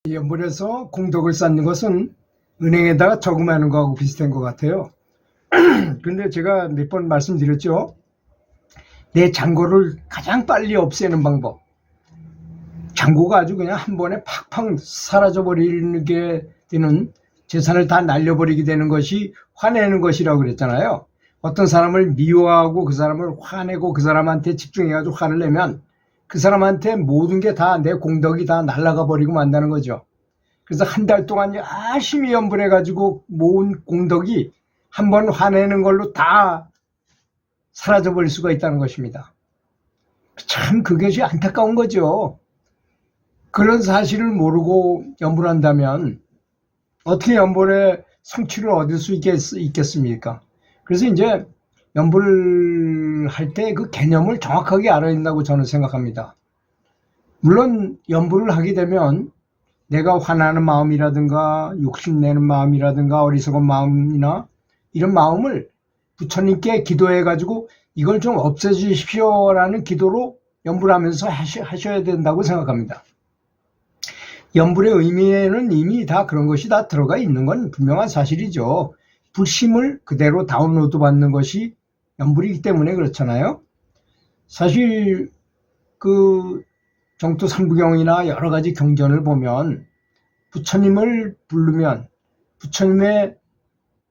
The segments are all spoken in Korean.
연불에서 공덕을 쌓는 것은 은행에다가 저금하는 거하고 비슷한 것 같아요. 근데 제가 몇 번 말씀드렸죠. 내 잔고를 가장 빨리 없애는 방법. 잔고가 아주 그냥 한 번에 팍팍 사라져버리게 되는, 재산을 다 날려버리게 되는 것이 화내는 것이라고 그랬잖아요. 어떤 사람을 미워하고 그 사람을 화내고 그 사람한테 집중해가지고 화를 내면 그 사람한테 모든 게 다, 내 공덕이 다 날아가 버리고 만다는 거죠. 그래서 한 달 동안 열심히 연불해가지고 모은 공덕이 한 번 화내는 걸로 다 사라져 버릴 수가 있다는 것입니다. 참 그것이 안타까운 거죠. 그런 사실을 모르고 연불한다면 어떻게 연불의 성취를 얻을 수 있겠습니까? 그래서 이제 연불할 때 그 개념을 정확하게 알아야 된다고 저는 생각합니다. 물론 연불을 하게 되면 내가 화나는 마음이라든가 욕심내는 마음이라든가 어리석은 마음이나 이런 마음을 부처님께 기도해가지고 이걸 좀 없애주십시오라는 기도로 연불하면서 하셔야 된다고 생각합니다. 연불의 의미에는 이미 다 그런 것이 다 들어가 있는 건 분명한 사실이죠. 불심을 그대로 다운로드 받는 것이 연불이기 때문에 그렇잖아요. 사실 그 정토 삼부경이나 여러 가지 경전을 보면 부처님을 부르면 부처님의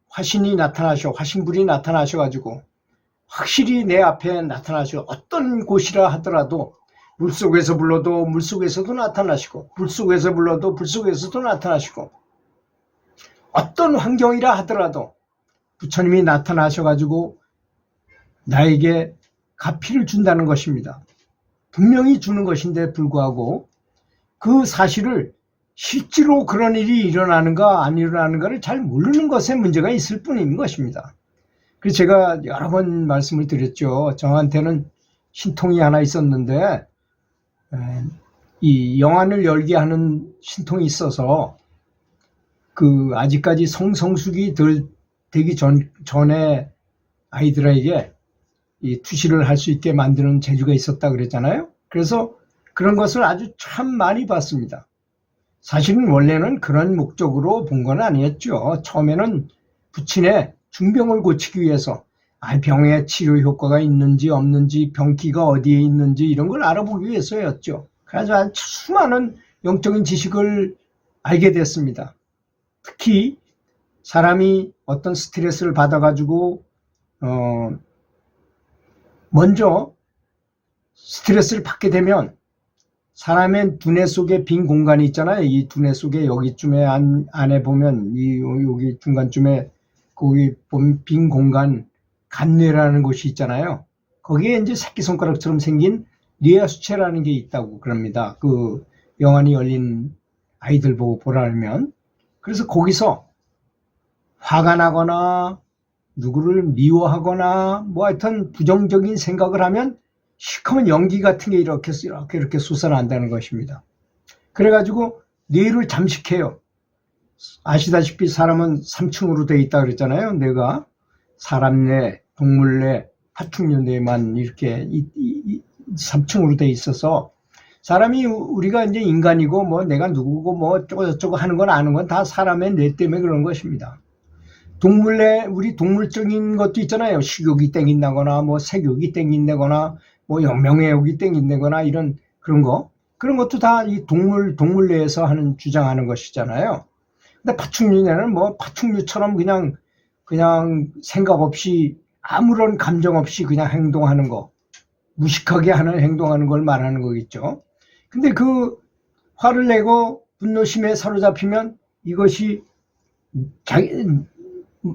화신이 나타나셔, 화신불이 나타나셔가지고 확실히 내 앞에 나타나셔. 어떤 곳이라 하더라도 물속에서 불러도 물속에서도 나타나시고 불속에서 불러도 불속에서도 나타나시고 어떤 환경이라 하더라도 부처님이 나타나셔가지고 나에게 가피를 준다는 것입니다. 분명히 주는 것인데 불구하고 그 사실을 실제로 그런 일이 일어나는가 안 일어나는가를 잘 모르는 것에 문제가 있을 뿐인 것입니다. 그래서 제가 여러 번 말씀을 드렸죠. 저한테는 신통이 하나 있었는데 이 영안을 열게 하는 신통이 있어서 그 아직까지 성성숙이 되기 전에 아이들에게 이 투시를 할 수 있게 만드는 재주가 있었다 그랬잖아요. 그래서 그런 것을 아주 참 많이 봤습니다. 사실은 원래는 그런 목적으로 본 건 아니었죠. 처음에는 부친의 중병을 고치기 위해서 병의 치료 효과가 있는지 없는지 병기가 어디에 있는지 이런 걸 알아보기 위해서였죠. 그래서 아주 수많은 영적인 지식을 알게 됐습니다. 특히 사람이 어떤 스트레스를 받아가지고 먼저 스트레스를 받게 되면 사람의 두뇌 속에 빈 공간이 있잖아요. 이 두뇌 속에 여기쯤에 안에 보면 여기 중간쯤에 거기 보면 빈 공간 간뇌라는 곳이 있잖아요. 거기에 이제 새끼손가락처럼 생긴 뇌하수체라는 게 있다고 그럽니다. 그 영안이 열린 아이들 보고 보라면. 그래서 거기서 화가 나거나 누구를 미워하거나 뭐 하여튼 부정적인 생각을 하면 시커먼 연기 같은 게 이렇게 솟아난다는 것입니다. 그래가지고 뇌를 잠식해요. 아시다시피 사람은 3층으로 되어 있다 그랬잖아요. 뇌가 사람 뇌, 동물 뇌, 파충류 뇌만 이렇게 3층으로 되어 있어서 사람이 우리가 이제 인간이고 뭐 내가 누구고 뭐 어쩌고 하는 건 아는 건 다 사람의 뇌 때문에 그런 것입니다. 동물 뇌, 우리 동물적인 것도 있잖아요. 식욕이 땡긴다거나 뭐 색욕이 땡긴다거나 뭐 명예욕이 땡긴다거나 이런 그런 것도 다 이 동물 뇌에서 주장하는 것이잖아요. 근데 파충류 뇌는 뭐 파충류처럼 그냥 생각 없이 아무런 감정 없이 그냥 행동하는 거, 무식하게 행동하는 걸 말하는 거겠죠. 근데 그 화를 내고 분노심에 사로잡히면 이것이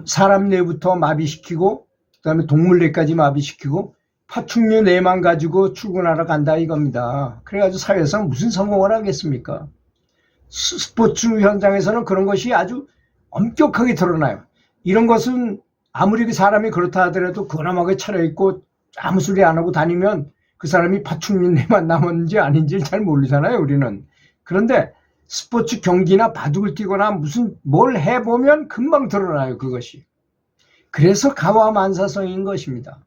사람 뇌부터 마비시키고 그다음에 동물 뇌까지 마비시키고 파충류 뇌만 가지고 출근하러 간다 이겁니다. 그래가지고 사회에서 무슨 성공을 하겠습니까? 스포츠 현장에서는 그런 것이 아주 엄격하게 드러나요. 이런 것은 아무리 그 사람이 그렇다 하더라도 근엄하게 차려입고 아무 소리 안 하고 다니면 그 사람이 파충류 뇌만 남았는지 아닌지 잘 모르잖아요, 우리는. 그런데 스포츠 경기나 바둑을 뛰거나 무슨 뭘 해보면 금방 드러나요, 그것이. 그래서 가와만사성인 것입니다.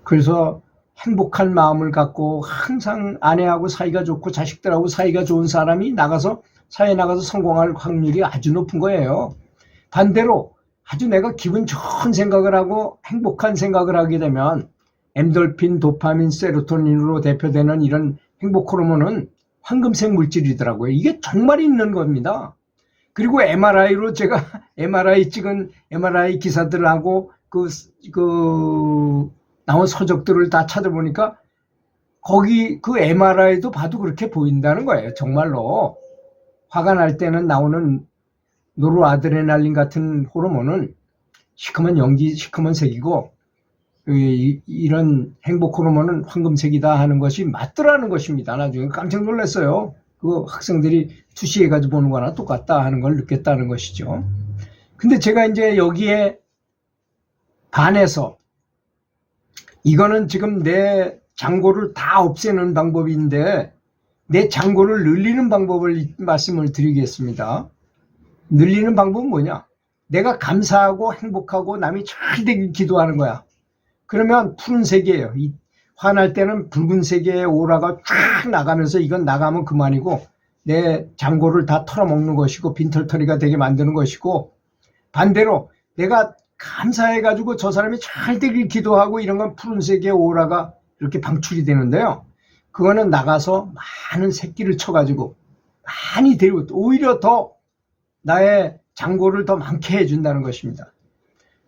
그래서 행복한 마음을 갖고 항상 아내하고 사이가 좋고 자식들하고 사이가 좋은 사람이 사회에 나가서 성공할 확률이 아주 높은 거예요. 반대로 아주 내가 기분 좋은 생각을 하고 행복한 생각을 하게 되면 엔돌핀, 도파민, 세로토닌으로 대표되는 이런 행복 호르몬은 황금색 물질이더라고요. 이게 정말 있는 겁니다. 그리고 MRI로 제가 MRI 찍은 MRI 기사들하고 나온 서적들을 다 찾아보니까 거기 그 MRI도 봐도 그렇게 보인다는 거예요. 정말로 화가 날 때는 나오는 노르아드레날린 같은 호르몬은 시커먼 연기, 시커먼 색이고 이런 행복 호르몬은 황금색이다 하는 것이 맞더라는 것입니다. 나중에 깜짝 놀랐어요. 그 학생들이 투시해가지고 보는 거나 똑같다 하는 걸 느꼈다는 것이죠. 근데 제가 이제 여기에 반해서 이거는 지금 내 잔고를 다 없애는 방법인데 내 잔고를 늘리는 방법을 말씀을 드리겠습니다. 늘리는 방법은 뭐냐? 내가 감사하고 행복하고 남이 잘 되길 기도하는 거야. 그러면 푸른색이에요. 화날 때는 붉은색의 오라가 쫙 나가면서 이건 나가면 그만이고 내 잔고를 다 털어먹는 것이고 빈털터리가 되게 만드는 것이고, 반대로 내가 감사해가지고 저 사람이 잘 되길 기도하고 이런 건 푸른색의 오라가 이렇게 방출이 되는데요. 그거는 나가서 많은 새끼를 쳐가지고 많이 데리고 오히려 더 나의 잔고를 더 많게 해준다는 것입니다.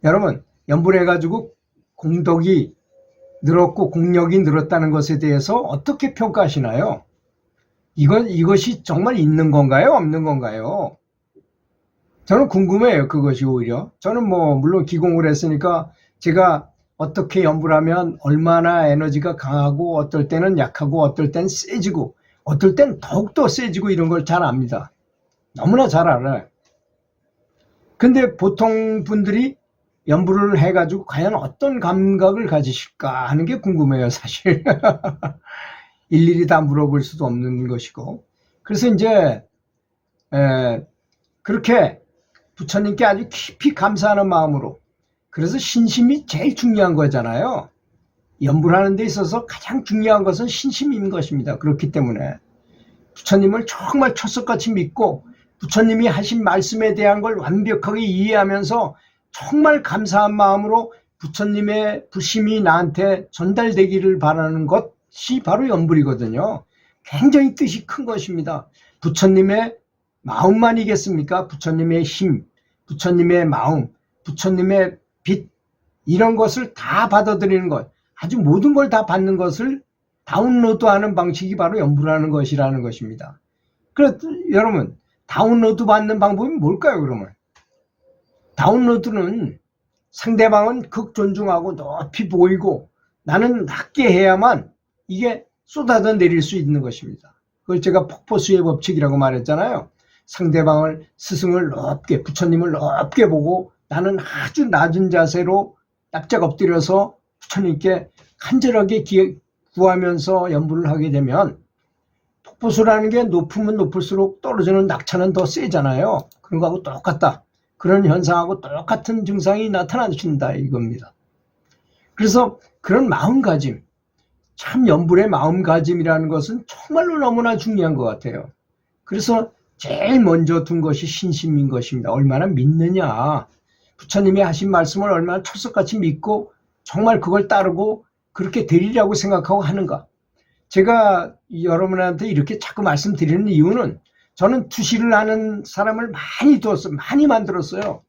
여러분, 연분해가지고 공덕이 늘었고 공력이 늘었다는 것에 대해서 어떻게 평가하시나요? 이것이 정말 있는 건가요? 없는 건가요? 저는 궁금해요. 그것이 오히려. 저는 물론 기공을 했으니까 제가 어떻게 연부를 하면 얼마나 에너지가 강하고 어떨 때는 약하고 어떨 땐 세지고 어떨 땐 더욱더 세지고 이런 걸 잘 압니다. 너무나 잘 알아요. 근데 보통 분들이 연부를 해가지고 과연 어떤 감각을 가지실까 하는 게 궁금해요, 사실. 일일이 다 물어볼 수도 없는 것이고. 그래서 이제 그렇게 부처님께 아주 깊이 감사하는 마음으로, 그래서 신심이 제일 중요한 거잖아요. 연부를 하는 데 있어서 가장 중요한 것은 신심인 것입니다. 그렇기 때문에 부처님을 정말 철석같이 믿고 부처님이 하신 말씀에 대한 걸 완벽하게 이해하면서 정말 감사한 마음으로 부처님의 부심이 나한테 전달되기를 바라는 것이 바로 연불이거든요. 굉장히 뜻이 큰 것입니다. 부처님의 마음만이겠습니까? 부처님의 힘, 부처님의 마음, 부처님의 빛, 이런 것을 다 받아들이는 것, 아주 모든 걸 다 받는 것을 다운로드하는 방식이 바로 연불하는 것이라는 것입니다. 그래서 여러분, 다운로드 받는 방법이 뭘까요, 그러면? 다운로드는 상대방은 극존중하고 높이 보이고 나는 낮게 해야만 이게 쏟아져 내릴 수 있는 것입니다. 그걸 제가 폭포수의 법칙이라고 말했잖아요. 상대방을, 스승을 높게, 부처님을 높게 보고 나는 아주 낮은 자세로 납작 엎드려서 부처님께 간절하게 구하면서 연부를 하게 되면, 폭포수라는 게 높으면 높을수록 떨어지는 낙차는 더 세잖아요. 그런 거하고 똑같다. 그런 현상하고 똑같은 증상이 나타나신다 이겁니다. 그래서 그런 마음가짐, 참 연불의 마음가짐이라는 것은 정말로 너무나 중요한 것 같아요. 그래서 제일 먼저 둔 것이 신심인 것입니다. 얼마나 믿느냐, 부처님이 하신 말씀을 얼마나 철석같이 믿고 정말 그걸 따르고 그렇게 되리라고 생각하고 하는가. 제가 여러분한테 이렇게 자꾸 말씀드리는 이유는 저는 투시를 하는 사람을 많이 만들었어요.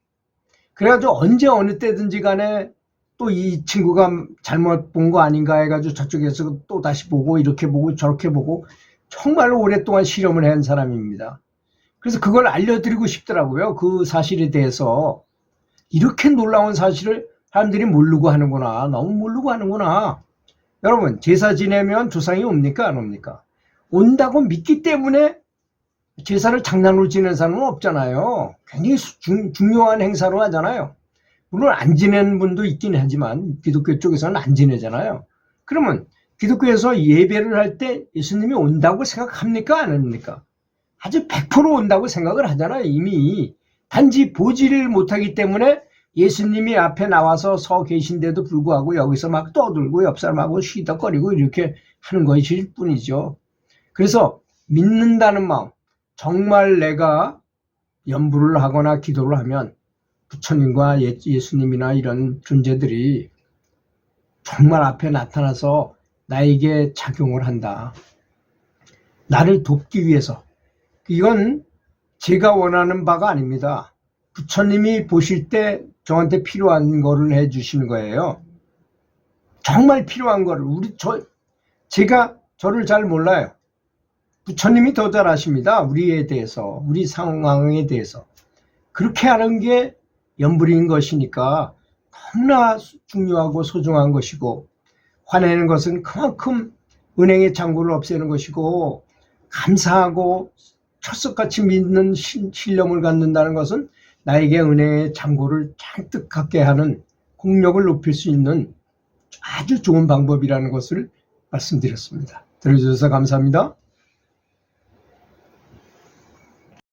그래가지고 언제 어느 때든지 간에 또 이 친구가 잘못 본 거 아닌가 해가지고 저쪽에서 또 다시 보고 이렇게 보고 저렇게 보고 정말로 오랫동안 실험을 한 사람입니다. 그래서 그걸 알려드리고 싶더라고요. 그 사실에 대해서. 이렇게 놀라운 사실을 사람들이 모르고 하는구나. 너무 모르고 하는구나. 여러분, 제사 지내면 조상이 옵니까? 안 옵니까? 온다고 믿기 때문에 제사를 장난으로 지내는 사람은 없잖아요. 굉장히 중요한 행사로 하잖아요. 물론 안 지내는 분도 있긴 하지만 기독교 쪽에서는 안 지내잖아요. 그러면 기독교에서 예배를 할 때 예수님이 온다고 생각합니까? 안 합니까? 아주 100% 온다고 생각을 하잖아요. 이미 단지 보지를 못하기 때문에 예수님이 앞에 나와서 서 계신데도 불구하고 여기서 막 떠들고 옆 사람하고 쉬덕거리고 이렇게 하는 것일 뿐이죠. 그래서 믿는다는 마음, 정말 내가 염불을 하거나 기도를 하면 부처님과 예수님이나 이런 존재들이 정말 앞에 나타나서 나에게 작용을 한다. 나를 돕기 위해서. 이건 제가 원하는 바가 아닙니다. 부처님이 보실 때 저한테 필요한 거를 해주시는 거예요. 정말 필요한 거를. 제가 저를 잘 몰라요. 부처님이 더 잘 아십니다. 우리에 대해서, 우리 상황에 대해서. 그렇게 하는 게 염불인 것이니까 너무나 중요하고 소중한 것이고, 화내는 것은 그만큼 은행의 창고를 없애는 것이고, 감사하고 철석같이 믿는 신념을 갖는다는 것은 나에게 은혜의 창고를 잔뜩 갖게 하는, 공력을 높일 수 있는 아주 좋은 방법이라는 것을 말씀드렸습니다. 들어주셔서 감사합니다.